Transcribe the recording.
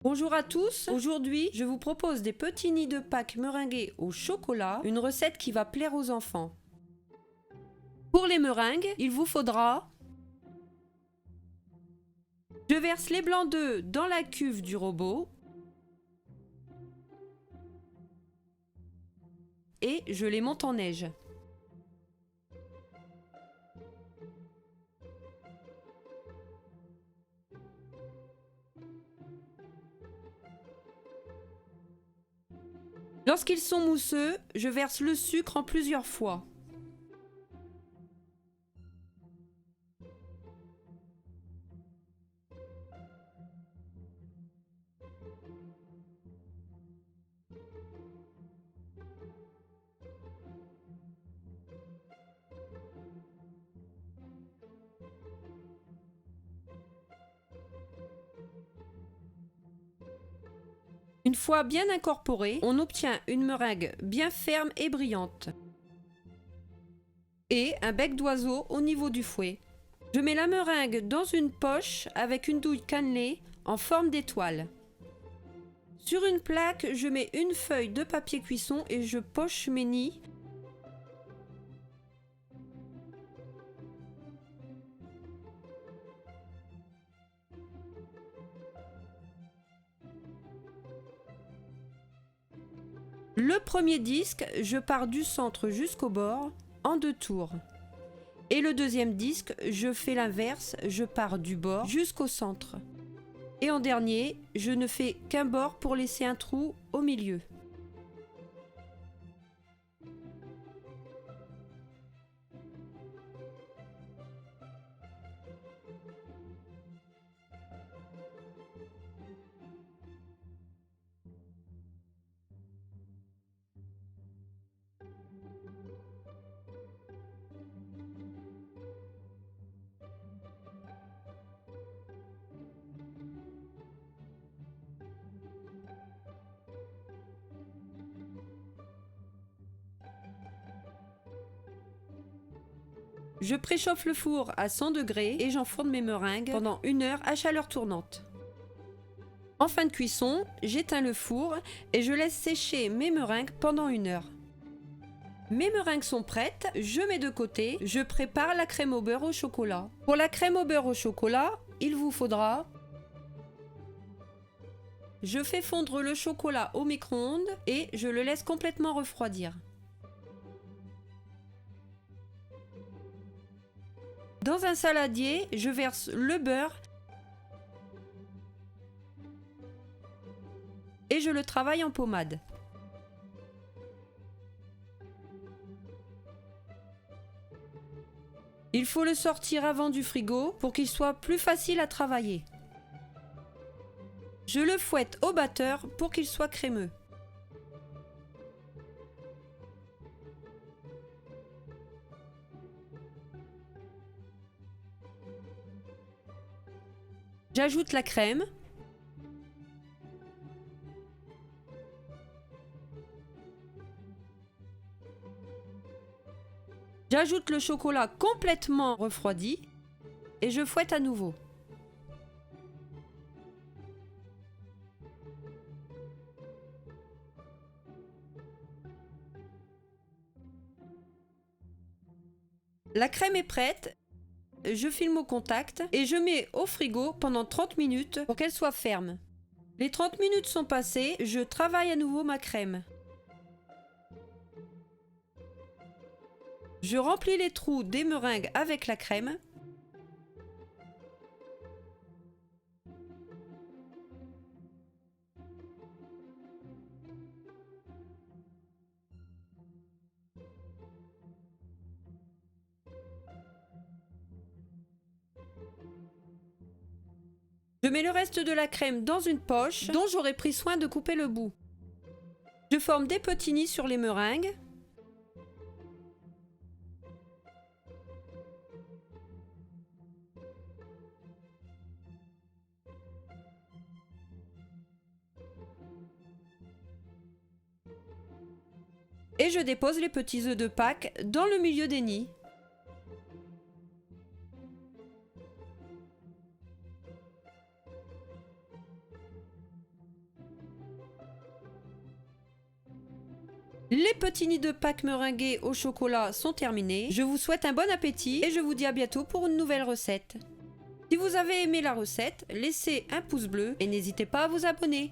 Bonjour à tous, aujourd'hui je vous propose des petits nids de Pâques meringués au chocolat, une recette qui va plaire aux enfants. Pour les meringues, il vous faudra... Je verse les blancs d'œufs dans la cuve du robot et je les monte en neige. Lorsqu'ils sont mousseux, je verse le sucre en plusieurs fois. Une fois bien incorporée, on obtient une meringue bien ferme et brillante. Et un bec d'oiseau au niveau du fouet. Je mets la meringue dans une poche avec une douille cannelée en forme d'étoile. Sur une plaque, je mets une feuille de papier cuisson et je poche mes nids. Le premier disque, je pars du centre jusqu'au bord, en 2 tours. Et le deuxième disque, je fais l'inverse, je pars du bord jusqu'au centre. Et en dernier, je ne fais qu'un bord pour laisser un trou au milieu. Je préchauffe le four à 100 degrés et j'enfourne mes meringues pendant 1 heure à chaleur tournante. En fin de cuisson, j'éteins le four et je laisse sécher mes meringues pendant 1 heure. Mes meringues sont prêtes, je mets de côté, je prépare la crème au beurre au chocolat. Pour la crème au beurre au chocolat, il vous faudra... Je fais fondre le chocolat au micro-ondes et je le laisse complètement refroidir. Dans un saladier, je verse le beurre et je le travaille en pommade. Il faut le sortir avant du frigo pour qu'il soit plus facile à travailler. Je le fouette au batteur pour qu'il soit crémeux. J'ajoute la crème. J'ajoute le chocolat complètement refroidi et je fouette à nouveau. La crème est prête, je filme au contact et je mets au frigo pendant 30 minutes pour qu'elle soit ferme. Les 30 minutes sont passées, je travaille à nouveau ma crème. Je remplis les trous des meringues avec la crème. Je mets le reste de la crème dans une poche dont j'aurai pris soin de couper le bout. Je forme des petits nids sur les meringues. Et je dépose les petits œufs de Pâques dans le milieu des nids. Les petits nids de Pâques meringués au chocolat sont terminés. Je vous souhaite un bon appétit et je vous dis à bientôt pour une nouvelle recette. Si vous avez aimé la recette, laissez un pouce bleu et n'hésitez pas à vous abonner.